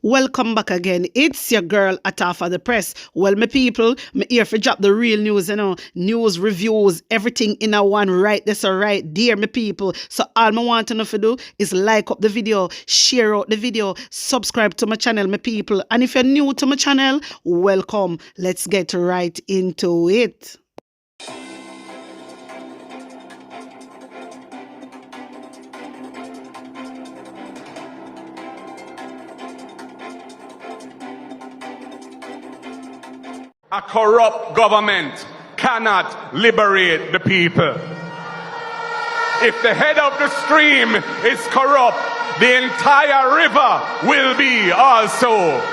Welcome back again. It's your girl Atafa the Press. Well, my people, me here for drop the real news, news, reviews, everything in a one right. That's all right, dear my people. So all I want to know to do is like up the video, share out the video, subscribe to my channel, my people. And if you're new to my channel, welcome. Let's get right into it. A corrupt government cannot liberate the people. If the head of the stream is corrupt, the entire river will be also.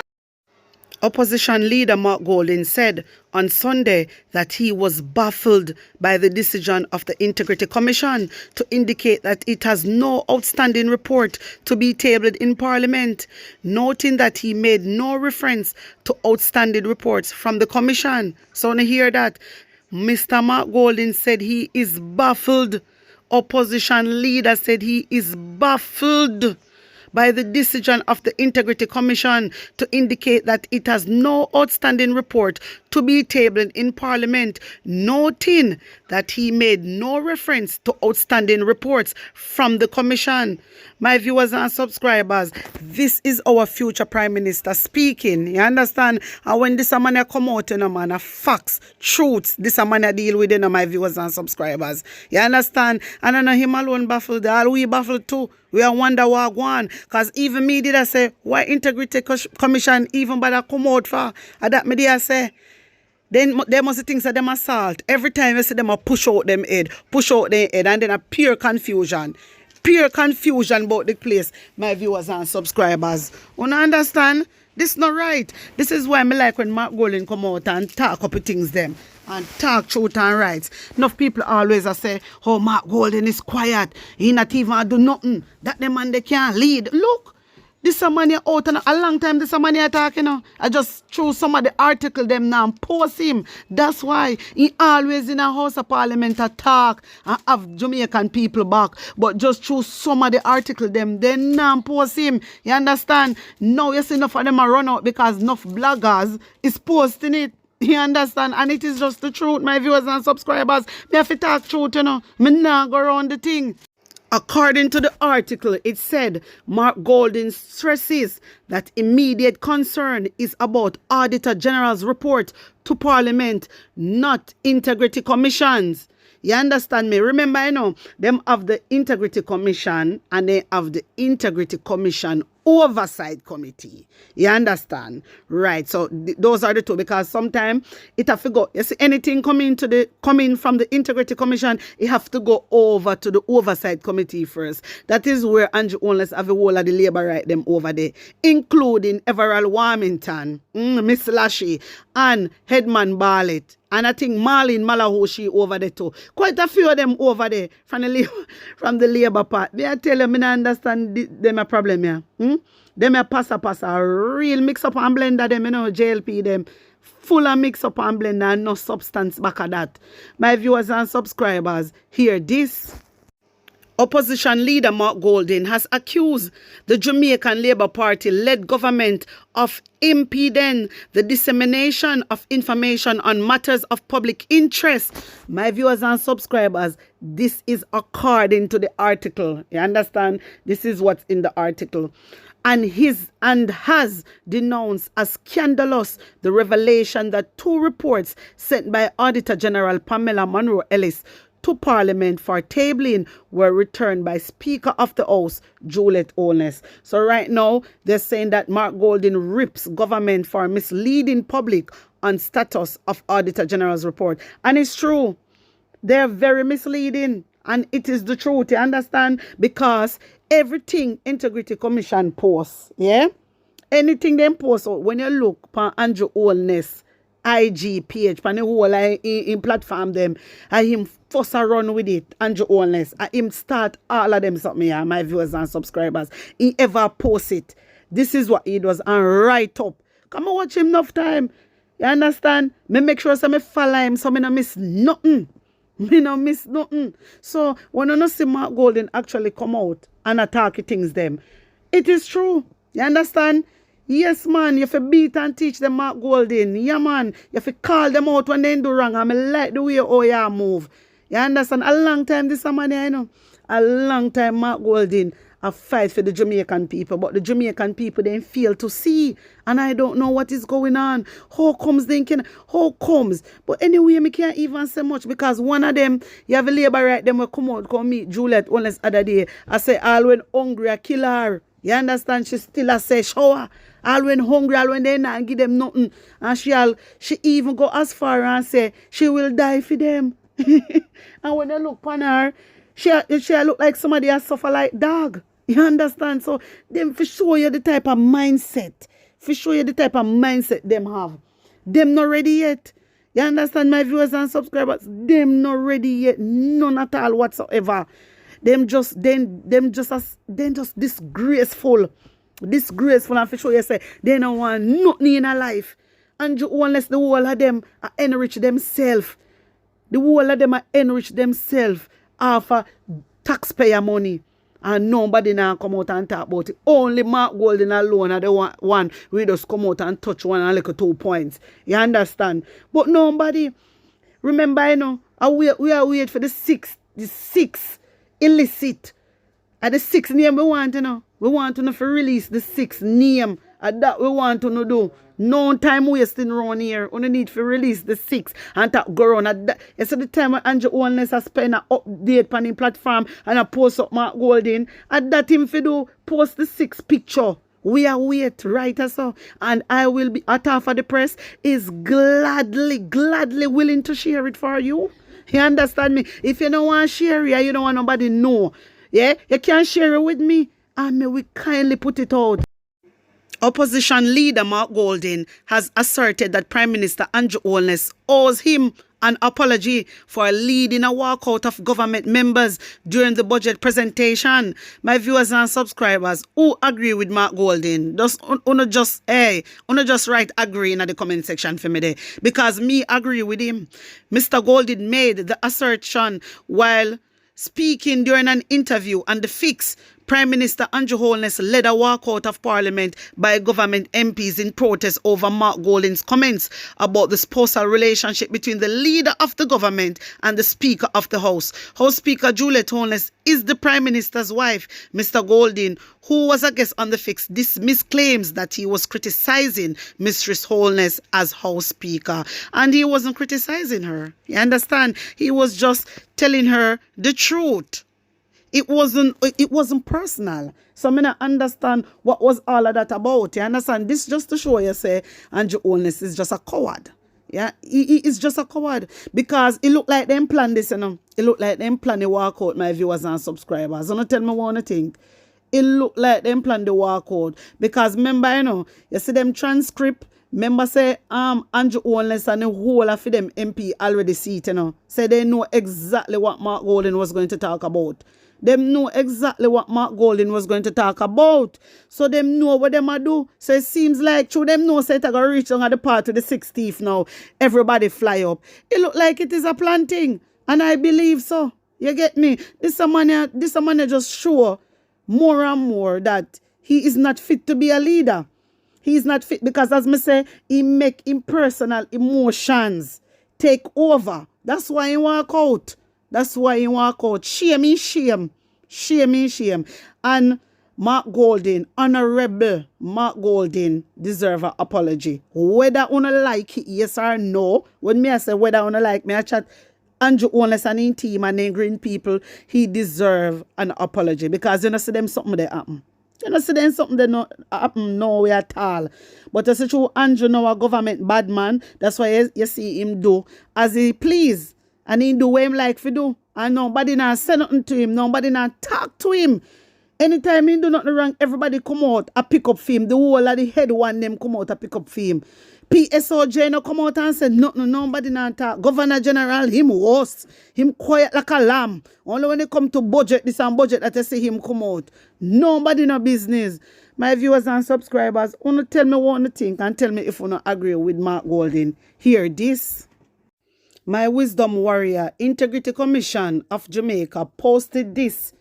Opposition leader Mark Golding said on Sunday that he was baffled by the decision of the Integrity Commission to indicate that it has no outstanding report to be tabled in Parliament, noting that he made no reference to outstanding reports from the Commission. So when you hear that, Mr. Mark Golding said he is baffled. Opposition leader said he is baffled by the decision of the Integrity Commission to indicate that it has no outstanding report to be tabled in Parliament, noting that he made no reference to outstanding reports from the Commission. My viewers and subscribers, this is our future Prime Minister speaking. You understand? And when this man come out, man, facts, truths, this man deal with, my viewers and subscribers. You understand? And I know him alone baffled. All we baffled too. We are wonder what go on. Because even me did I say, why Integrity Commission even bother come out for? And that me did I say, then they must think that them assault. Every time you see them push out them head, and then a pure confusion about the place, my viewers and subscribers. You understand? This not right. This is why I like when Mark Golding come out and talk up things them and talk truth and rights. Enough people always say, oh, Mark Golding is quiet. He not even do nothing. That the man they can't lead. Look. This a man out and a long time this a man talking. I just threw some of the article them now and post him. That's why he always in a House of Parliament talk and have Jamaican people back. But just through some of the article them, then now post him. You understand? Now you see enough of them a run out because enough bloggers is posting it. You understand? And it is just the truth, my viewers and subscribers. Me have to talk truth, Me not go around the thing. According to the article, it said Mark Golding stresses that immediate concern is about Auditor General's report to Parliament, not Integrity Commissions. You understand me? Remember, them have the Integrity Commission and they have the Integrity Commission Oversight Committee. You understand? Right. So those are the two, because sometimes it have to go. You see, anything coming from the Integrity Commission, it have to go over to the Oversight Committee first. That is where Andrew Holness have a whole of the labor right them over there, including Everall Warmington, Miss Lashy, and Headman Barlett. And I think Marlene Malahoshi over there too. Quite a few of them over there from the labor part. May I tell you, I don't understand them a problem here. Them a passa, real mix up and blender them, JLP them. Full of mix up and blender and no substance back of that. My viewers and subscribers, hear this. Opposition leader Mark Golding has accused the Jamaican Labour Party-led government of impeding the dissemination of information on matters of public interest. My viewers and subscribers, this is according to the article. You understand? This is what's in the article. And has denounced as scandalous the revelation that two reports sent by Auditor General Pamela Monroe Ellis to Parliament for tabling were returned by Speaker of the House, Juliet Holness. So right now, they're saying that Mark Golding rips government for misleading public on status of Auditor General's report. And it's true. They're very misleading. And it is the truth, you understand? Because everything Integrity Commission posts, yeah? Anything they post, when you look for Andrew Holness, IG page, pan the whole in platform them, and him fuss run with it, Andrew Holness, and him start all of them something here, my viewers and subscribers. He ever post it. This is what he does, and write up. Come and watch him enough time. You understand? Me make sure so me follow him so me no miss nothing. Me no miss nothing. So when you see Mark Golding actually come out and attack things them, it is true. You understand? Yes, man, you have to beat and teach them Mark Golding. Yeah, man, you have to call them out when they do wrong. I like the way you move. You understand? A long time this man, I know. A long time Mark Golding a fight for the Jamaican people, but the Jamaican people they fail to see, and I don't know what is going on. How comes they can? How comes? But anyway, me can't even say much because one of them, you have a labor right, them will come out, come meet Juliet only other day. I say all when hungry, I kill her. You understand? She still a say shower. All when hungry, all when they not give them nothing. And she even go as far and say she will die for them. And when they look upon her, she look like somebody that suffer like dog. You understand? So them for show you the type of mindset. For show you the type of mindset them have. Them not ready yet. You understand, my viewers and subscribers? Them not ready yet. None at all whatsoever. Them just disgraceful. Disgraceful, and for sure you say they don't want nothing in a life. And unless the whole of them are enrich themselves. The whole of them are enrich themselves off of taxpayer money. And nobody now come out and talk about it. Only Mark Golding alone are the one we just come out and touch one and like 2 points. You understand? But nobody, remember, you know, we are wait for the sixth illicit. At the 6th name we want to know. We want to know for release the 6th name. And that we want to know do. No time wasting around here. We need to release the 6th and talk go around. At that, you see the time when Andrew Holness has spent an update on the platform and a post up Mark Golding. At that him for do post the 6th picture. We are wait right as so. And I will be at half of the press is gladly willing to share it for you. You understand me? If you don't want to share it, you don't want nobody know. Yeah, you can share it with me and me we kindly put it out. Opposition leader Mark Golding has asserted that Prime Minister Andrew Holness owes him an apology for leading a walkout of government members during the budget presentation. My viewers and subscribers who agree with Mark Golding, just write agree in the comment section for me there, because me agree with him. Mr. Golding made the assertion while speaking during an interview on The Fix. Prime Minister Andrew Holness led a walkout of Parliament by government MPs in protest over Mark Golding's comments about the spousal relationship between the leader of the government and the Speaker of the House. House Speaker Juliet Holness is the Prime Minister's wife. Mr. Golding, who was a guest on The Fix, dismissed claims that he was criticizing Mistress Holness as House Speaker. And he wasn't criticizing her. You understand? He was just telling her the truth. It wasn't personal. So I don't understand what was all of that about. You understand? This just to show you, say, Andrew Holness is just a coward. Yeah, he is just a coward. Because it looked like them plan this, you know. It looked like them plan the walkout, my viewers and subscribers. Don't tell me what I think. It looked like them plan the walkout. Because remember, you know, you see them transcript. Remember say Andrew Holness and the whole of them MP already see it, you know. Say they know exactly what Mark Golding was going to talk about. Them know exactly what Mark Golding was going to talk about. So them know what them a do. So it seems like through them know say it going to reach on the part to the 16th now. Everybody fly up. It look like it is a planting. And I believe so. You get me? This a man just show more and more that he is not fit to be a leader. He is not fit because, as me say, he make impersonal emotions take over. That's why he walk out. That's why he walk out. Shame in shame. Shame in shame. And Mark Golding, honorable Mark Golding, deserve an apology. Whether you like it, yes or no. When me I say whether you like me, I chat Andrew Holness and his team and then green people, he deserve an apology. Because you know see them something that happen. You know see them something that not happen nowhere at all. But you see through Andrew now a government bad man. That's why you see him do as he please. And he do what him like to do. And nobody not say nothing to him. Nobody not talk to him. Anytime he do nothing wrong, everybody come out and pick up for him. The whole of the head one them come out and pick up for him. PSOJ no come out and say nothing. Nobody not talk. Governor General, him worse. Him quiet like a lamb. Only when they come to budget, this and budget that I see him come out. Nobody no business. My viewers and subscribers, wanna tell me what you think and tell me if you not agree with Mark Golding. Hear this. My Wisdom Warrior Integrity Commission of Jamaica posted this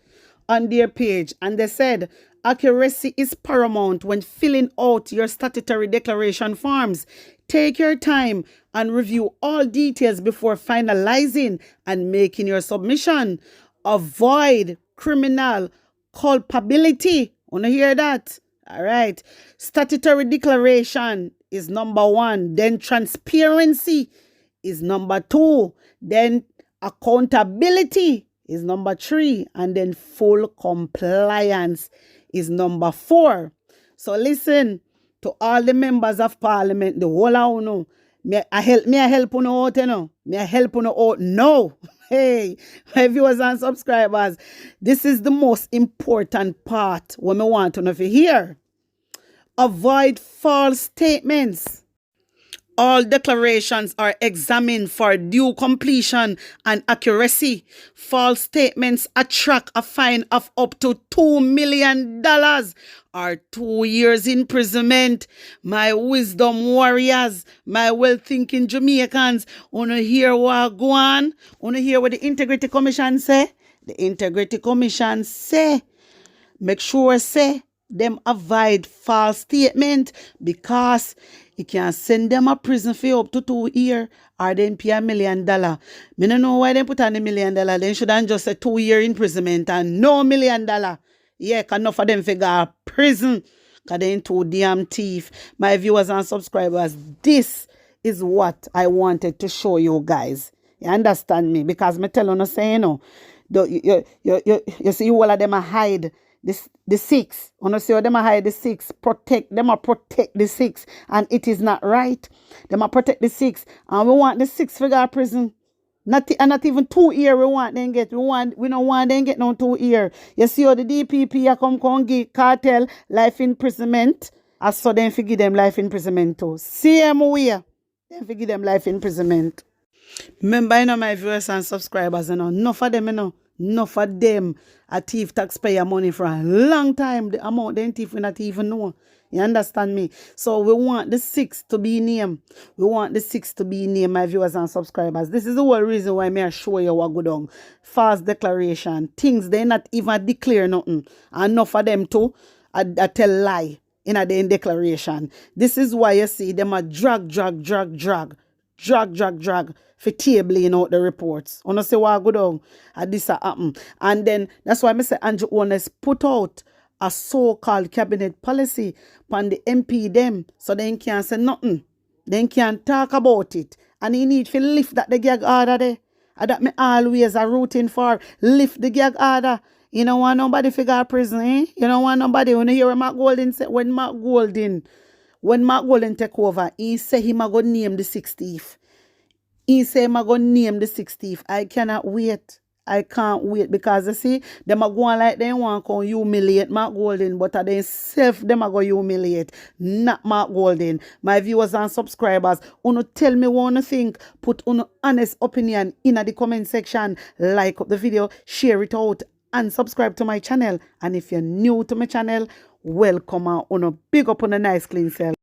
on their page and they said, accuracy is paramount when filling out your statutory declaration forms. Take your time and review all details before finalizing and making your submission. Avoid criminal culpability. Wanna hear that? All right. Statutory declaration is number 1. Then transparency is number 2. Then accountability is number 3. And then full compliance is number 4. So listen to all the members of parliament, the whole of you. Me I help you out, you know. Me I help you out. No. Hey, my viewers and subscribers, this is the most important part when I want to know if you hear. Avoid false statements. All declarations are examined for due completion and accuracy. False statements attract a fine of up to $2 million or 2 years imprisonment. My wisdom warriors, my well-thinking Jamaicans, wanna hear what go on? Wanna hear what the Integrity Commission say? The Integrity Commission say, make sure say, them avoid false statement because it can send them a prison for up to 2 years or then pay $1 million. Me don't know why they put on $1 million. They shouldn't just say 2 year imprisonment and no $1 million. Yeah, cause enough of them figure prison because they ain't too damn thief. My viewers and subscribers, this is what I wanted to show you guys. You understand me? Because me tell you, say, you know, you see all of them a hide the 6. You see how them a hide the 6. Protect the 6. And it is not right. Them a protect the 6. And we want the 6 figure prison. Not even 2 years we want them get. We don't want them get no 2 years. You see how the DPP a come give cartel life imprisonment. As so then give them life imprisonment too. Same way. Then give them life imprisonment. Remember, you know, my viewers and subscribers, you know, enough of them, you know. Enough of them a thief taxpayer money for a long time. The amount they thief we not even know. You understand me? So we want the 6 to be named. We want the 6 to be named, my viewers and subscribers. This is the whole reason why I show you what go down. False declaration. Things they not even declare nothing. And enough of them too I tell lie in a declaration. This is why you see them a drag for tabling out the reports. You know say what go down and this happen. And then that's why I say Andrew Owners put out a so-called cabinet policy on the MP them so they can't say nothing. They can't talk about it. And he need to lift that the gag order there. And that me always are rooting for. Lift the gag order. You don't want nobody figure prison, eh? You don't want nobody. When you hear Mark Golden say, when Mark Golden take over, he say he ma go name the 6th thief. He say I'm going to name the 6th thief. I cannot wait. I can't wait because you see, them are going like they want to humiliate Mark Golden, but they self them are going to humiliate, not Mark Golden. My viewers and subscribers, uno tell me what you think. Put uno honest opinion in the comment section. Like up the video, share it out, and subscribe to my channel. And if you're new to my channel, welcome and uno big up on a nice clean self.